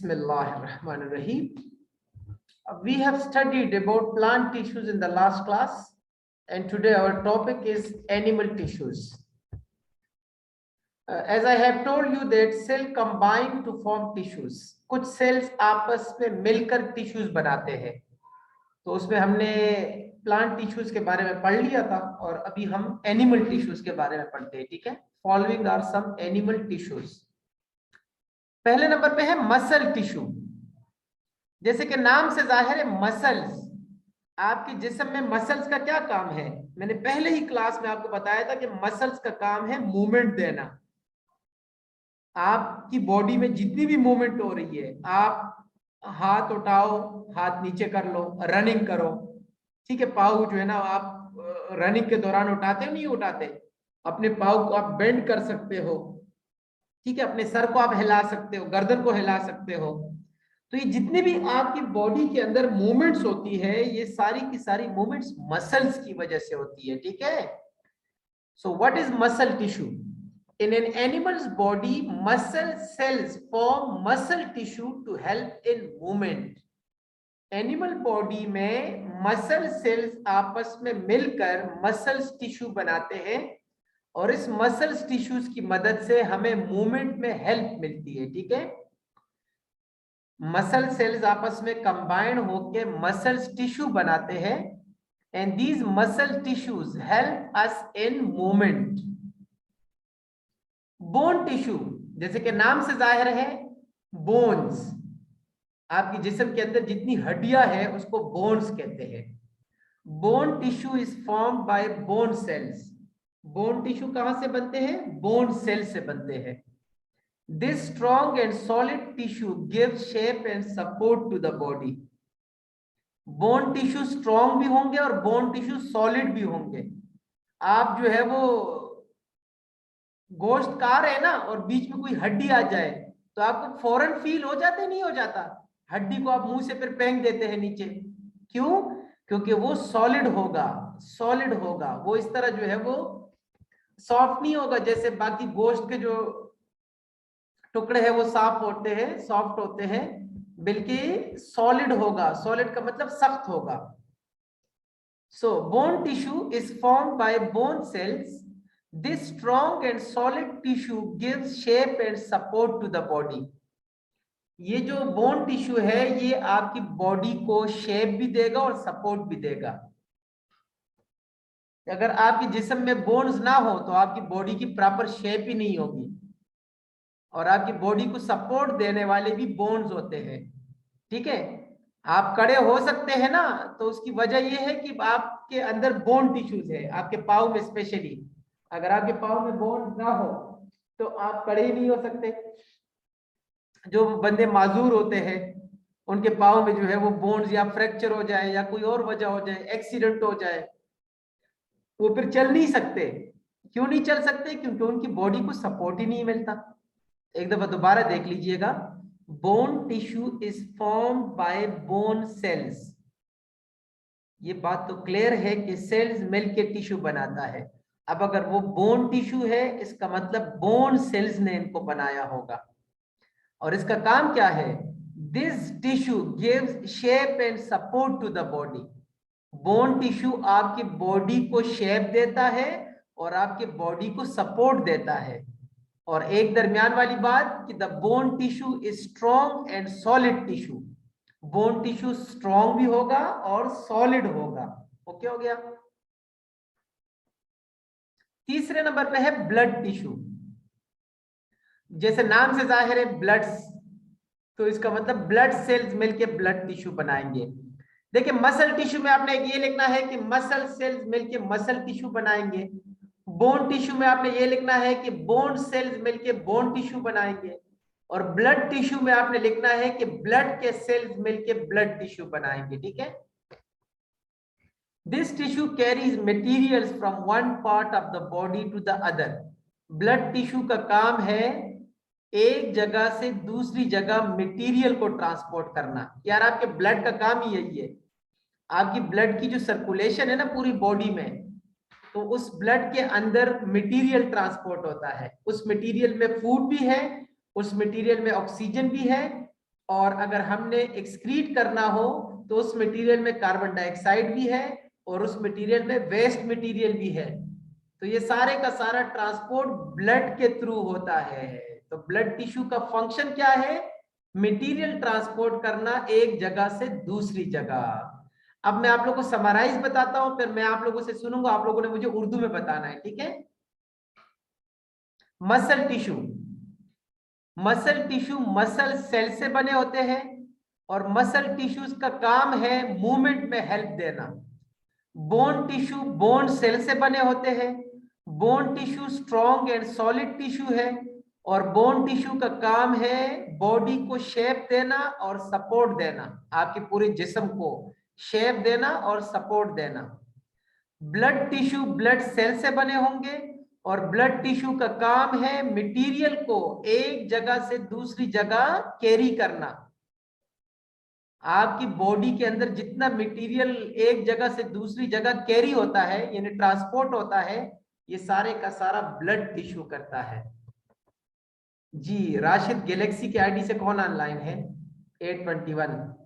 Bismillahirrahmanirrahim. We have studied about plant tissues in the last class, and today our topic is animal tissues. As I have told you that cell combine to form tissues. कुछ cells आपस में मिलकर tissues बनाते हैं. तो उसमें हमने plant tissues के बारे में पढ़ लिया था और अभी हम animal tissues के बारे में पढ़ते हैं. ठीक है? Following are some animal tissues. पहले नंबर पे है मसल टिश्यू. जैसे कि नाम से जाहिर है मसल्स, आपके जिस्म में मसल्स का क्या काम है. मैंने पहले ही क्लास में आपको बताया था कि मसल्स का काम है मूवमेंट देना. आपकी बॉडी में जितनी भी मूवमेंट हो रही है, आप हाथ उठाओ, हाथ नीचे कर लो, रनिंग करो, ठीक है. पाँव जो है ना, आप रनिंग के दौरान उठाते हो नहीं उठाते, अपने पाँव को आप बेंड कर सकते हो, ठीक है. अपने सर को आप हिला सकते हो, गर्दन को हिला सकते हो. तो ये जितने भी आपकी बॉडी के अंदर मूवमेंट्स होती है, ये सारी की सारी मूवमेंट्स मसल्स की वजह से होती है. ठीक है. So what is muscle tissue? In an animals body muscle cells form muscle tissue to help in movement. Animal body में मसल सेल्स आपस में मिलकर मसल्स टिश्यू बनाते हैं और इस मसल्स टिश्यूज की मदद से हमें मूवमेंट में हेल्प मिलती है. ठीक है. मसल सेल्स आपस में कंबाइन होकर मसल्स टिश्यू बनाते हैं and these muscle tissues help us in movement. Bone tissue, जैसे कि नाम से जाहिर है बोन्स, आपके जिस्म के अंदर जितनी हड्डियां हैं उसको बोन्स कहते हैं. Bone tissue is formed by bone cells. Bone tissue कहां से बनते हैं? बोन सेल से बनते हैं. This strong and solid tissue gives shape and support to the body. Bone tissue strong भी होंगे और बोन टिश्यू सॉलिड भी होंगे. आप जो है वो गोश्त खा रहे हैं ना और बीच में कोई हड्डी आ जाए तो आपको फौरन फील हो जाता है, नहीं हो जाता? हड्डी को आप मुंह से फिर फेंक देते हैं नीचे. क्यों? क्योंकि वो सॉलिड होगा, सॉलिड होगा. वो इस तरह जो है वो सॉफ्ट नहीं होगा जैसे बाकी गोश्त के जो टुकड़े हैं वो साफ होते हैं, सॉफ्ट होते हैं, बल्कि सॉलिड होगा. सॉलिड का मतलब सख्त होगा. So bone tissue is formed by bone cells. This strong and solid tissue gives shape and support to the body. ये जो बोन टिश्यू है ये आपकी बॉडी को शेप भी देगा और सपोर्ट भी देगा. अगर आपके जिस्म में बोन्स ना हो तो आपकी बॉडी की प्रॉपर शेप ही नहीं होगी. और आपकी बॉडी को सपोर्ट देने वाले भी बोन्स होते हैं. ठीक है. आप खड़े हो सकते हैं ना, तो उसकी वजह यह है कि आपके अंदर बोन टिश्यूज है. आपके पाँव में स्पेशली, अगर आपके पाँव में बोन्स ना हो तो आप खड़े ही नहीं हो सकते. जो बंदे माजूर होते हैं उनके पाँव में जो है वो बोन्स या फ्रैक्चर हो जाए या कोई और वजह हो जाए, एक्सीडेंट हो जाए, वो फिर चल नहीं सकते. क्यों नहीं चल सकते? क्योंकि उनकी बॉडी को सपोर्ट ही नहीं मिलता. एक दफा दोबारा देख लीजिएगा. Bone tissue is formed by bone sales. ये बात तो क्लियर है कि सेल्स मिलकर टिश्यू बनाता है. अब अगर वो बोन टिश्यू है इसका मतलब बोन सेल्स ने इनको बनाया होगा. और इसका काम क्या है? This tissue gives shape and support to the body. Bone tissue आपकी बॉडी को शेप देता है और आपके बॉडी को सपोर्ट देता है. और एक दरमियान वाली बात कि the bone tissue is strong and solid tissue. Bone tissue strong भी होगा और सॉलिड होगा. ओके हो गया. तीसरे नंबर पे है ब्लड टिश्यू. जैसे नाम से जाहिर है ब्लड्स, तो इसका मतलब ब्लड सेल्स मिलके ब्लड टिश्यू बनाएंगे. देखिए मसल टिश्यू में आपने ये लिखना है कि मसल सेल्स मिलके मसल टिश्यू बनाएंगे. बोन टिश्यू में आपने ये लिखना है कि बोन सेल्स मिलके बोन टिश्यू बनाएंगे. और ब्लड टिश्यू में आपने लिखना है कि ब्लड के सेल्स मिलके ब्लड टिश्यू बनाएंगे. ठीक है. This tissue carries materials from one part of the body to the other. Blood tissue का काम है एक जगह से दूसरी जगह मटेरियल को ट्रांसपोर्ट करना. यार आपके ब्लड का काम ही यही है. आपकी ब्लड की जो सर्कुलेशन है ना पूरी बॉडी में, तो उस ब्लड के अंदर मटेरियल ट्रांसपोर्ट होता है. उस मटेरियल में फूड भी है, उस मटेरियल में ऑक्सीजन भी है और अगर हमने एक्सक्रीट करना हो तो उस मटेरियल में कार्बन डाइऑक्साइड भी है और उस मटेरियल में वेस्ट मटेरियल भी है। तो ये सारे का सारा ट्रांसपोर्ट ब्लड के थ्रू होता है। तो ब्लड टिश्यू का फंक्शन क्या है? मटेरियल ट्रांसपोर्ट करना एक जगह से दूसरी जगह। अब मैं आप लोगों को समराइज बताता हूं, फिर मैं आप लोगों से सुनूंगा, आप लोगों ने मुझे उर्दू में बताना है, ठीक है? Muscle tissue, muscle tissue muscle cell से बने होते हैं और मसल टिश्यूज का काम है मूवमेंट में हेल्प देना। बोन टिश्यू बोन सेल से बने होते हैं। Bone tissue strong and solid tissue है और बोन टिश्यू का काम है बॉडी को शेप देना और सपोर्ट देना, आपके पूरे जिस्म को शेप देना और सपोर्ट देना। ब्लड टिश्यू ब्लड सेल से बने होंगे और ब्लड टिश्यू का काम है मटेरियल को एक जगह से दूसरी जगह कैरी करना। आपकी बॉडी के अंदर जितना मटेरियल एक जगह से दूसरी जगह कैरी होता है यानी ट्रांसपोर्ट होता है, ये सारे का सारा ब्लड टिश्यू करता है। जी राशिद, गैलेक्सी के आईडी से कौन ऑनलाइन है? 821।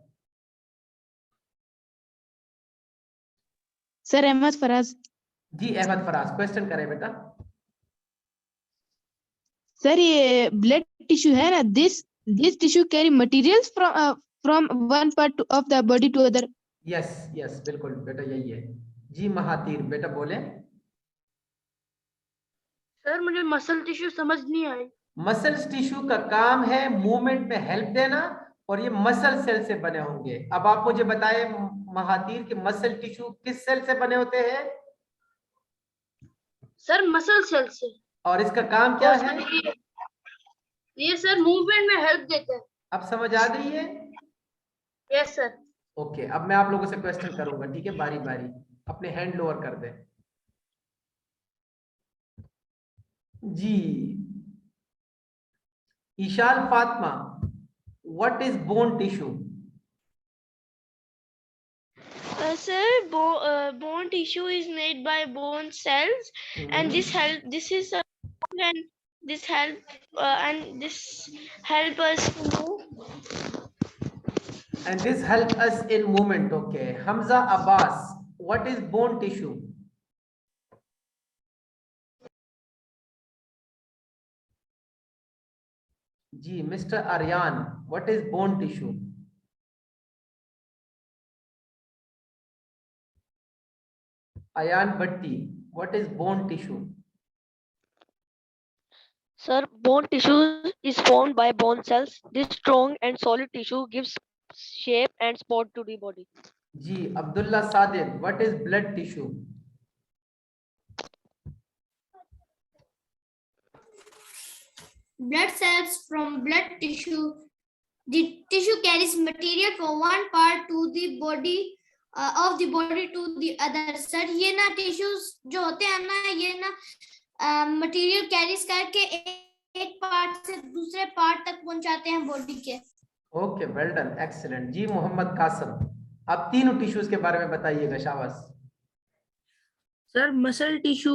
सर अहमद फराज। जी अहमद फराज, क्वेश्चन करें बेटा। सर ये ब्लड टिश्यू है ना, this tissue carry materials from one part of the body to other. Yes yes बिल्कुल बेटा, यही है। जी महातीर बेटा बोले। सर मुझे मसल टिश्यू समझ नहीं आई। मसल टिश्यू का काम है मूवमेंट में हेल्प देना और ये मसल सेल से बने होंगे। अब आप मुझे बताए महातीर के मसल टिश्यू किस सेल से बने होते हैं? सर मसल सेल से। और इसका काम क्या है? ये सर मूवमेंट में हेल्प देते हैं। अब समझ आ गई है? Yes sir. ओके, अब मैं आप लोगों से क्वेश्चन करूंगा, ठीक है? बारी बारी अपने हैंड लोअर कर दें। जी Eshal Fatima, what is bone tissue? Sir, bone tissue is made by bone cells, and this is and this help us to move. And this help us in movement. Okay, Hamza Abbas, what is bone tissue? जी Mr. Aryan, what is bone tissue? Ayan Bhatti, what is bone tissue? Sir, bone tissue is formed by bone cells. This strong and solid tissue gives shape and support to the body. जी Abdullah Sadid, what is blood tissue? Blood cells from blood tissue. The tissue carries material from one part to the body of the body to the other. Sir ये ना tissues जो होते हैं ना, ये ना material carries करके एक पार्ट से दूसरे पार्ट तक पहुंचाते हैं बॉडी के। Okay well done, excellent. जी मोहम्मद कासिम, अब तीनों टिश्यूज के बारे में बताइएगा, शाबाश। Sir muscle tissue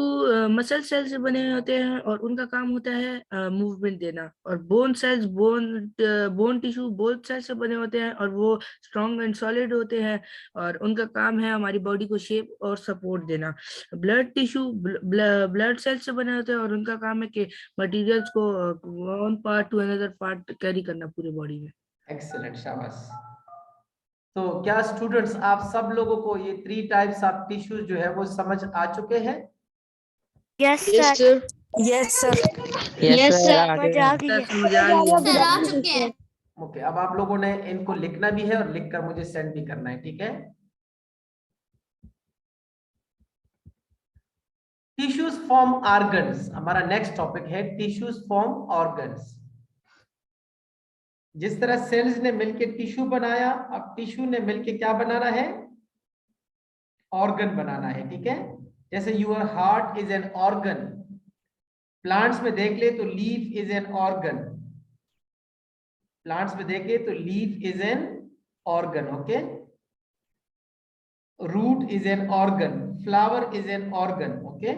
muscle cell से बने होते हैं और उनका काम होता है मूवमेंट देना। और bone cells bone tissue both cell से बने होते हैं और वो स्ट्रॉन्ग एंड सॉलिड होते हैं और उनका काम है हमारी बॉडी को शेप और सपोर्ट देना। ब्लड टिश्यू ब्लड सेल से बने होते हैं और उनका काम है कि मटेरियल्स को one part two another part carry करना पूरे बॉडी में। एक्सीलेंट, शाबाश। तो क्या स्टूडेंट्स आप सब लोगों को ये 3 टाइप्स ऑफ टिश्यूज जो है वो समझ आ चुके हैं? Yes, sir. Yes sir. Yes, sir. आ चुके हैं। ओके, अब आप लोगों ने इनको लिखना भी है और लिखकर मुझे सेंड भी करना है, ठीक है? टिश्यूज फॉर्म ऑर्गन्स, हमारा नेक्स्ट टॉपिक है टिश्यूज फॉर्म ऑर्गन्स। जिस तरह सेल्स ने मिलकर टिश्यू बनाया, अब टिश्यू ने मिलकर क्या बनाना है? ऑर्गन बनाना है, ठीक है? जैसे your heart is an organ, plants में देख ले तो leaf is an organ, plants में देखे तो leaf is an organ, okay? Root is an organ, flower is an organ, okay?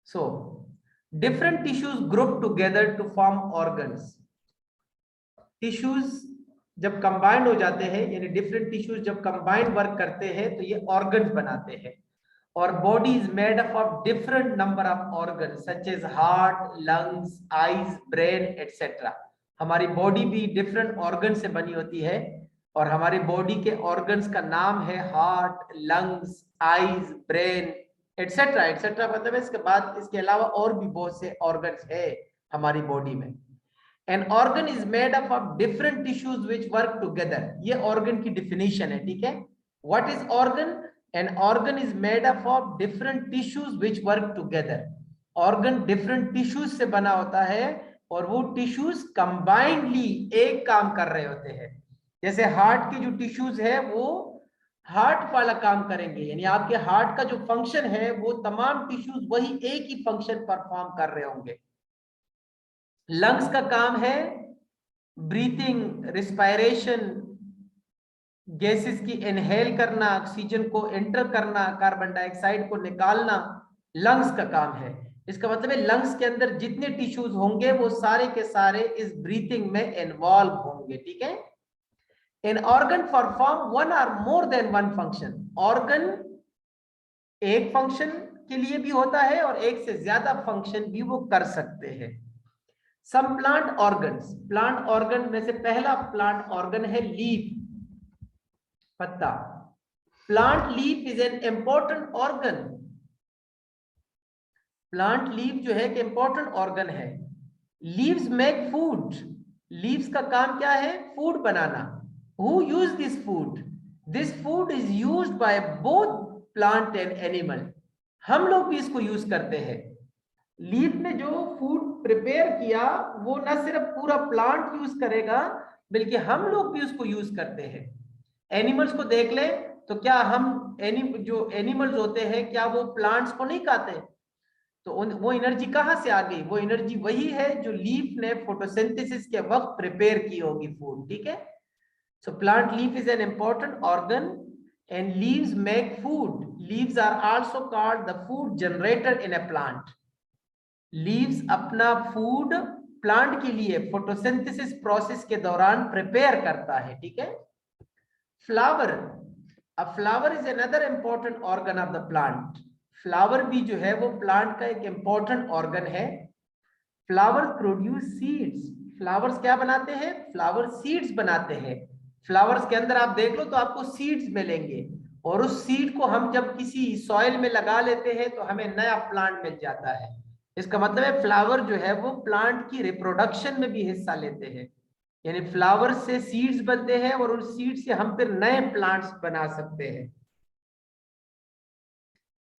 So different tissues group together to form organs. Tissues जब combined हो जाते हैं, यानी डिफरेंट टिश्यूज जब combined work करते हैं तो ये ऑर्गन्स बनाते हैं. और body is made up of different number of organs such as heart, lungs, eyes, brain etcetera. हमारी बॉडी भी डिफरेंट ऑर्गन से बनी होती है और हमारी बॉडी के ऑर्गन्स का नाम है heart, lungs, eyes, brain etcetera etcetera. मतलब इसके बाद इसके अलावा और भी बहुत से ऑर्गन्स है हमारी बॉडी में. An organ is made up of different tissues which work together. ये organ की definition है, ठीक है. What is organ? An organ is made up of different tissues which work together. Organ different tissues से बना होता है और वो tissues combinedly एक काम कर रहे होते हैं. जैसे हार्ट के जो tissues है वो हार्ट वाला काम करेंगे, यानी आपके हार्ट का जो फंक्शन है वो तमाम tissues वही एक ही फंक्शन परफॉर्म कर रहे होंगे. लंग्स का काम है ब्रीथिंग, रिस्पायरेशन, गैसेस की इनहेल करना, ऑक्सीजन को एंटर करना, कार्बन डाइऑक्साइड को निकालना, लंग्स का काम है. इसका मतलब है लंग्स के अंदर जितने टिश्यूज होंगे वो सारे के सारे इस ब्रीथिंग में इन्वॉल्व होंगे, ठीक है. एन ऑर्गन परफॉर्म वन और more than one function. Organ एक फंक्शन के लिए भी होता है और एक से ज्यादा फंक्शन भी वो कर सकते हैं. Some plant organs, plant organ में से पहला plant organ है leaf, पत्ता. Plant leaf is an important organ. Plant leaf जो है कि important organ है. Leaves make food. Leaves का काम क्या है? Food banana. Who use this food? This food is used by both plant and animal. हम लोग भी इसको यूज करते हैं. लीफ ने जो फूड प्रिपेयर किया वो न सिर्फ पूरा प्लांट यूज करेगा बल्कि हम लोग भी उसको यूज करते हैं. एनिमल्स को देख ले तो क्या हम जो एनिमल्स होते हैं क्या वो प्लांट्स को नहीं खाते? तो वो एनर्जी कहाँ से आ गई? वो एनर्जी वही है जो लीफ ने फोटोसिंथेसिस के वक्त प्रिपेयर की होगी फूड, ठीक है. So plant leaf is an important organ and leaves make food. Leaves are also called the food generator in a plant. Leaves अपना फूड प्लांट के लिए फोटोसिंथेसिस प्रोसेस के दौरान प्रिपेयर करता है, ठीक है. फ्लावर, अब flower is another important organ of the plant. Flower भी जो है वो प्लांट का एक इंपॉर्टेंट ऑर्गन है. Flowers produce seeds. फ्लावर्स क्या बनाते हैं? फ्लावर सीड्स बनाते हैं. फ्लावर्स के अंदर आप देख लो तो आपको सीड्स मिलेंगे और उस सीड को हम जब किसी सॉइल में लगा लेते हैं तो हमें नया प्लांट मिल जाता है. इसका मतलब है फ्लावर जो है वो प्लांट की रिप्रोडक्शन में भी हिस्सा लेते हैं, यानी फ्लावर से सीड्स बनते हैं और उन सीड्स से हम फिर नए प्लांट्स बना सकते हैं.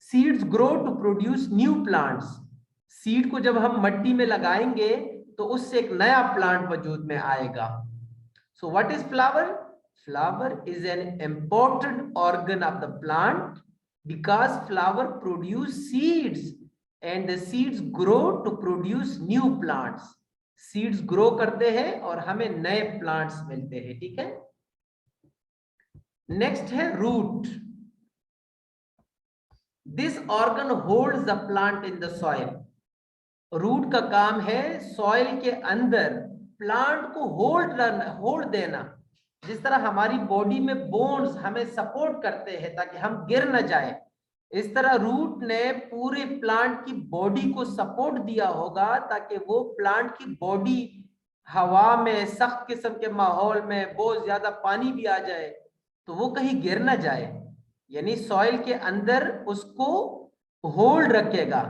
Seeds grow to produce new plants. Seed को जब हम मिट्टी में लगाएंगे तो उससे एक नया प्लांट वजूद में आएगा. सो what is flower? Flower is an important organ of the plant because flower produce seeds and the seeds grow to produce new plants. seeds grow करते हैं और हमें नए plants मिलते हैं, ठीक है. next है root. this organ holds the plant in the soil. root का काम है soil के अंदर plant को hold देना. जिस तरह हमारी बॉडी में bones हमें सपोर्ट करते हैं ताकि हम गिर न जाए, इस तरह रूट ने पूरे प्लांट की बॉडी को सपोर्ट दिया होगा ताकि वो प्लांट की बॉडी हवा में, सख्त किस्म के माहौल में, बहुत ज्यादा पानी भी आ जाए तो वो कहीं गिर ना जाए, यानी सॉइल के अंदर उसको होल्ड रखेगा.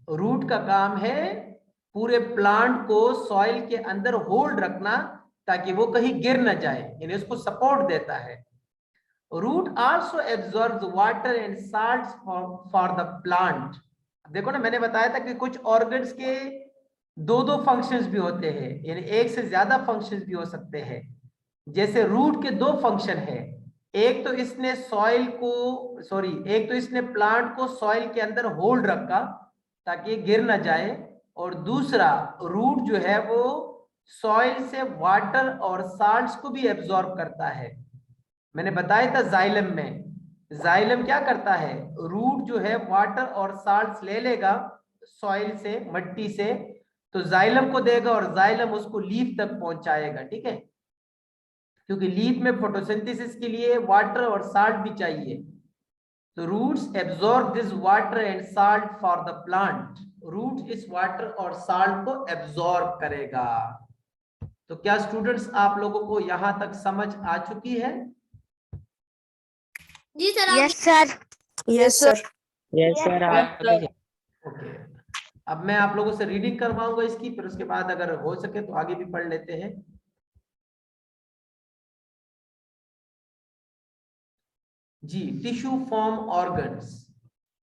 रूट का काम है पूरे प्लांट को सॉइल के अंदर होल्ड रखना ताकि वो कहीं गिर ना जाए, यानी उसको सपोर्ट देता है. Root also absorbs water and salts for the plant. देखो ना, मैंने बताया था कि कुछ ऑर्गन्स के दो फंक्शंस भी होते हैं, यानी एक से ज्यादा फंक्शंस भी हो सकते हैं. जैसे रूट के दो फंक्शन है, एक तो इसने प्लांट को सॉइल के अंदर होल्ड रखा ताकि ये गिर ना जाए, और दूसरा रूट जो है वो सॉइल से वाटर और साल्ट्स को भी एब्जॉर्ब करता है. मैंने बताया था जाइलम में, जाइलम क्या करता है? रूट जो है वाटर और साल्ट्स ले लेगा, सॉइल से, मट्टी से, तो जाइलम को देगा और जाइलम उसको लीफ तक पहुंचाएगा, ठीक है, क्योंकि लीफ में फोटोसिंथेसिस के लिए वाटर और साल्ट भी चाहिए। तो roots absorb this water and salt for the plant. Root इस वाटर और साल्ट को एब्जॉर्ब करेगा। तो क्या स्टूडेंट्स आप लोगों को यहां तक समझ आ चुकी है? जी sir. Yes, sir. Yes sir. Yes, sir. Okay, अब मैं आप लोगों से रीडिंग करवाऊंगा इसकी, फिर उसके बाद अगर हो सके तो आगे भी पढ़ लेते हैं। जी, टिश्यू फॉर्म ऑर्गन्स,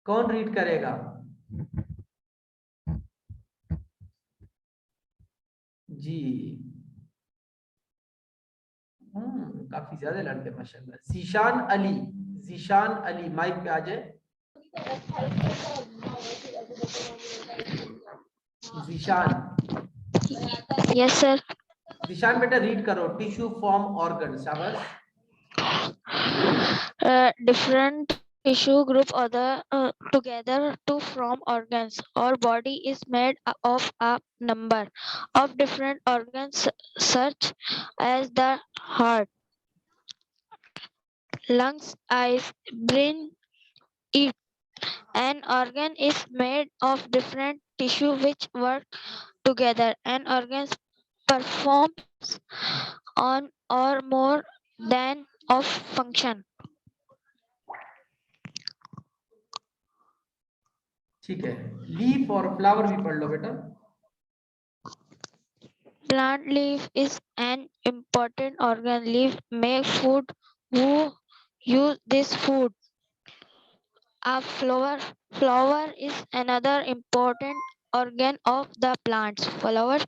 कौन रीड करेगा? जी, काफी ज्यादा लड़के माशाल्लाह। जीशान अली माइक पे आ जाए। Zeeshan, Yes, sir. जीशान बेटा रीड करो, टिश्यू फॉर्म ऑर्गन। शाबाश। Different tissue group other together to form organs. Our body is made of a number of different organs such as the heart, lungs, eyes, brain. Each an organ is made of different tissue which work together. An organ performs on or more than of function. ठीक है, leaf और flower भी पढ़ लो बेटा। Plant leaf is an important organ. Leaf make food. Who use this food? A flower is another important organ of the plants. Flower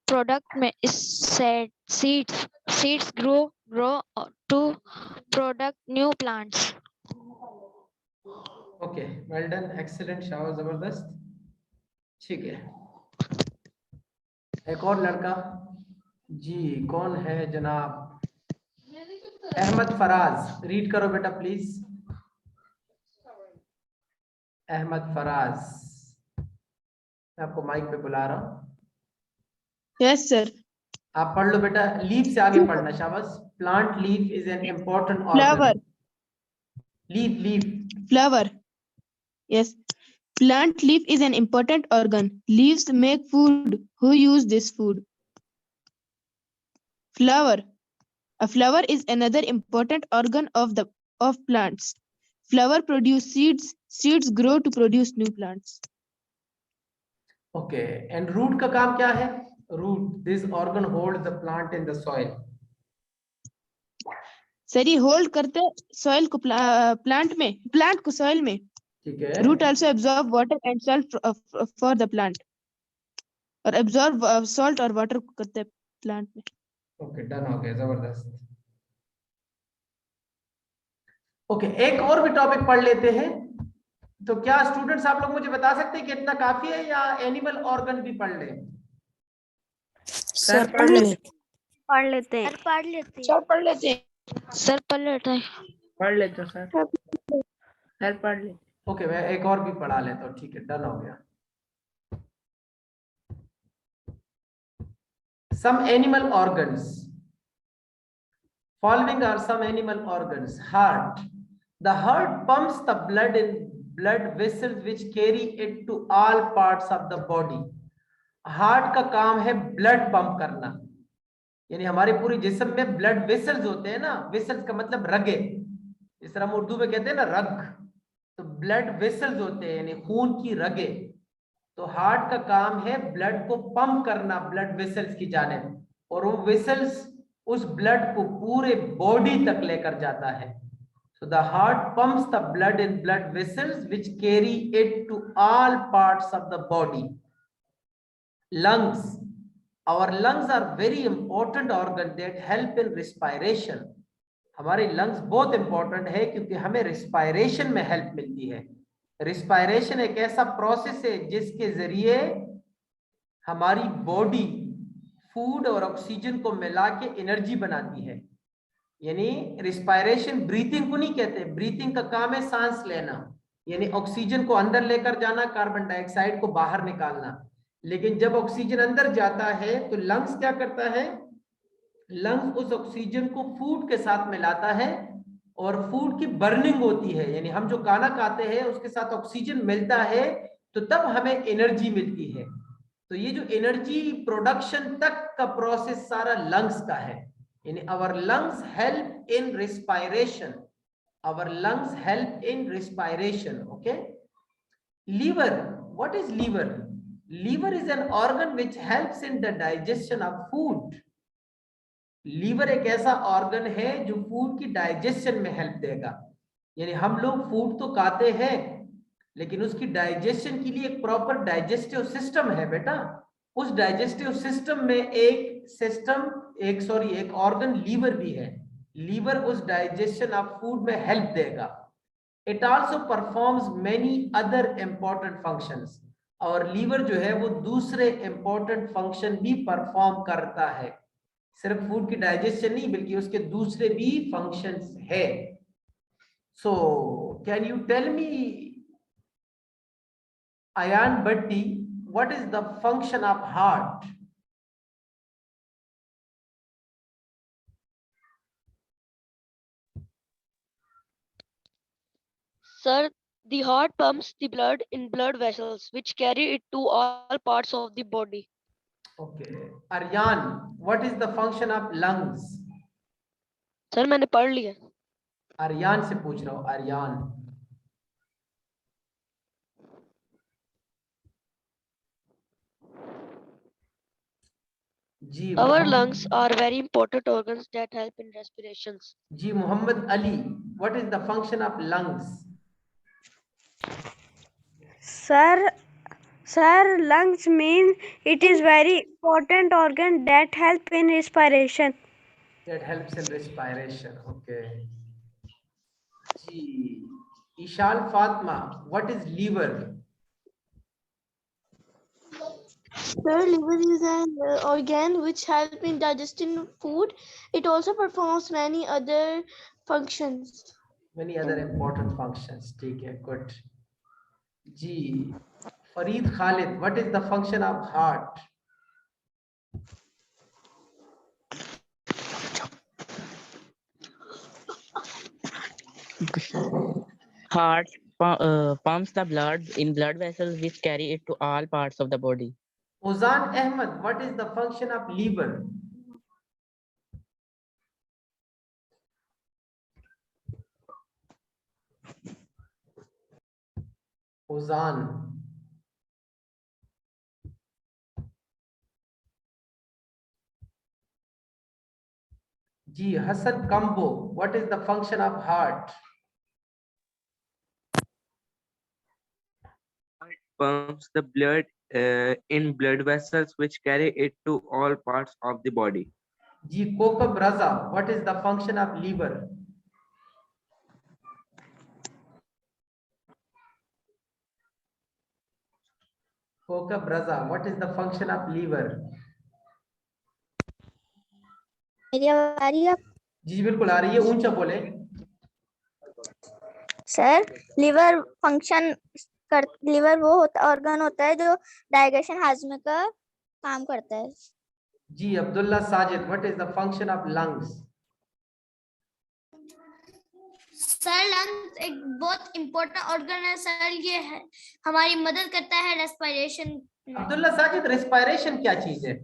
product seeds. Seeds grow to product new plants. Okay, well done, excellent, शाबाश, जबरदस्त। ठीक है, एक और लड़का जी, कौन है जनाब? अहमद फराज, रीड करो बेटा प्लीज। अहमद फराज, मैं आपको माइक पे बुला रहा हूँ। Yes, sir. आप पढ़ लो बेटा, लीफ से आगे पढ़ना। शाबाश। Plant leaf is an important Flower. Organ. Leaf Flower. Yes. Plant leaf is an important organ. Leaves make food. Who use this food? Flower. A flower is another important organ of plants. Flower produce seeds. Seeds grow to produce new plants. Okay, and root का काम क्या है? Root, this organ hold the plant in the soil. Sir, ये hold करते soil को plant को soil में। ठीक है, Root also absorb water and salt for the plant. और absorb salt और water करते हैं प्लांट में। ओके, डन हो गया, जबरदस्त। ओके, एक और भी टॉपिक पढ़ लेते हैं। तो क्या स्टूडेंट्स आप लोग मुझे बता सकते हैं कि इतना काफी है या एनिमल ऑर्गन भी पढ़ लें? सर पढ़ लें। पढ़ लेते हैं। सर पढ़ लेते हैं। सर पढ़ लेते हैं। पढ़ लेते हो सर। सर पढ़ ले। ओके, मैं एक और भी पढ़ा लेता हूँ। ठीक है, डन हो गया। Some animal organs. Following are some animal organs. Heart. The heart pumps the blood in blood vessels which carry it to all parts of the body. Heart का काम है ब्लड पंप करना, यानी हमारे पूरे जिस्म में ब्लड वेसल्स होते हैं ना। वेसल्स का मतलब रगे, जिस तरह हम उर्दू में कहते हैं ना रग, तो ब्लड वेसल्स होते हैं यानी खून की रगे। तो हार्ट का काम है ब्लड को पंप करना ब्लड वेसल्स की जानिब, और वो वेसल्स उस ब्लड को पूरे बॉडी तक लेकर जाता है। So the heart pumps the blood in blood vessels which carry it to all parts of the body. Lungs. Our lungs are very important organ that help in respiration. हमारे lungs बहुत important है क्योंकि हमें respiration में help मिलती है। Respiration एक ऐसा process है जिसके जरिए हमारी body food और oxygen को मिला के energy बनाती है। यानी रिस्पायरेशन ब्रीथिंग को नहीं कहते, ब्रीथिंग का काम है सांस लेना, यानी ऑक्सीजन को अंदर लेकर जाना, कार्बन डाइऑक्साइड को बाहर निकालना। लेकिन जब ऑक्सीजन अंदर जाता है तो लंग्स क्या करता है, लंग्स उस ऑक्सीजन को फूड के साथ मिलाता है और फूड की बर्निंग होती है, यानी हम जो खाना खाते हैं उसके साथ ऑक्सीजन मिलता है तो तब हमें एनर्जी मिलती है। तो ये जो एनर्जी प्रोडक्शन तक का प्रोसेस सारा लंग्स का है, यानी our lungs help in respiration, our lungs help in respiration. Okay, liver, what is liver? Liver is an organ which helps in the digestion of food. Liver एक ऐसा organ है जो फूड की digestion में help देगा। यानी हम लोग फूड तो खाते हैं लेकिन उसकी डाइजेशन के लिए एक प्रॉपर डाइजेस्टिव सिस्टम है बेटा। उस डाइजेस्टिव सिस्टम में एक ऑर्गन लीवर भी है। लीवर उस डाइजेशन ऑफ फूड में हेल्प देगा। It also performs many other important functions। और लीवर जो है वो दूसरे important function भी परफॉर्म करता है, सिर्फ फूड की डाइजेशन नहीं बल्कि उसके दूसरे भी functions है। So can you tell me, Ayan Bhatti, what is the function of heart? Sir, the heart pumps the blood in blood vessels which carry it to all parts of the body. Okay, Aryan, what is the function of lungs? Sir मैंने पढ़ लिया। आर्यान से पूछ रहा हूं, आर्यान। जी Our lungs are very important organs that help in respirations. जी Mohammad Ali, what is the function of lungs? Sir, lungs mean it is very important organ that help in respiration. That helps in respiration. Okay. जी Eshal Fatima, what is liver? Sir, liver is an organ which help in digesting food. It also performs many other functions. Many other important functions. ठीक है, good. जी Farid Khalid, what is the function of heart? Heart pumps the blood in blood vessels which carry it to all parts of the body. Ozan Ahmed, what is the function of liver? Ozan. Ji Hassan Kambo, what is the function of heart? Pumps the blood in blood vessels which carry it to all parts of the body. Ji Kokab Raza, what is the function of liver? Kokab Raza, what is the function of liver? मेरी आवाज आ रही है? जी बिल्कुल आ रही है, ऊंचा बोले। Sir, liver वो ऑर्गन होता है जो डाइजेशन हाजमे का काम करता है। जी Abdullah Sajid, what is the function of lungs? Sir lungs एक बहुत इम्पोर्टेंट ऑर्गन है सर, ये है हमारी मदद करता है रेस्पिरेशन। अब्दुल्ला साजिद, रेस्पिरेशन क्या चीज है?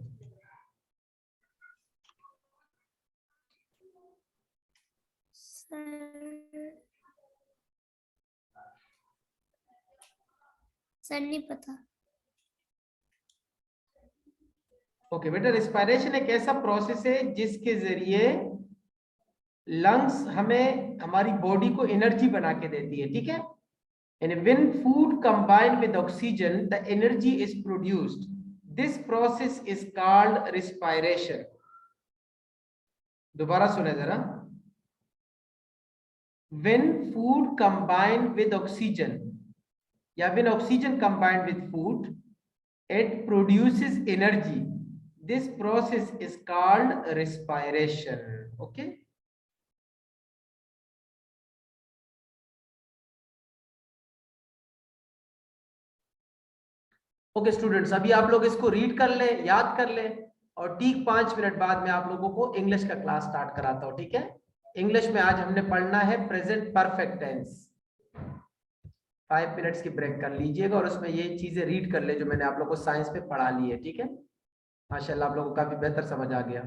सर नहीं पता। ओके बेटा, रेस्पिरेशन एक ऐसा प्रोसेस है जिसके जरिए लंग्स हमें हमारी बॉडी को एनर्जी बना के देती है, ठीक है। And when food combined with oxygen, the energy is produced. This process is called respiration. दोबारा सुने जरा। When food combined with oxygen, या when oxygen combined with food, it produces energy. This process is called respiration. Okay. Okay students, अभी आप लोग इसको read कर ले, याद कर ले, और ठीक 5 मिनट बाद में आप लोगों को इंग्लिश का क्लास स्टार्ट कराता हूँ, ठीक है। इंग्लिश में आज हमने पढ़ना है प्रेजेंट परफेक्ट टेंस। 5 मिनट्स की ब्रेक कर लीजिएगा और उसमें ये चीजें रीड कर ले जो मैंने आप लोग को साइंस में पढ़ा ली है, ठीक है। माशाल्लाह आप लोगों को काफी बेहतर समझ आ गया।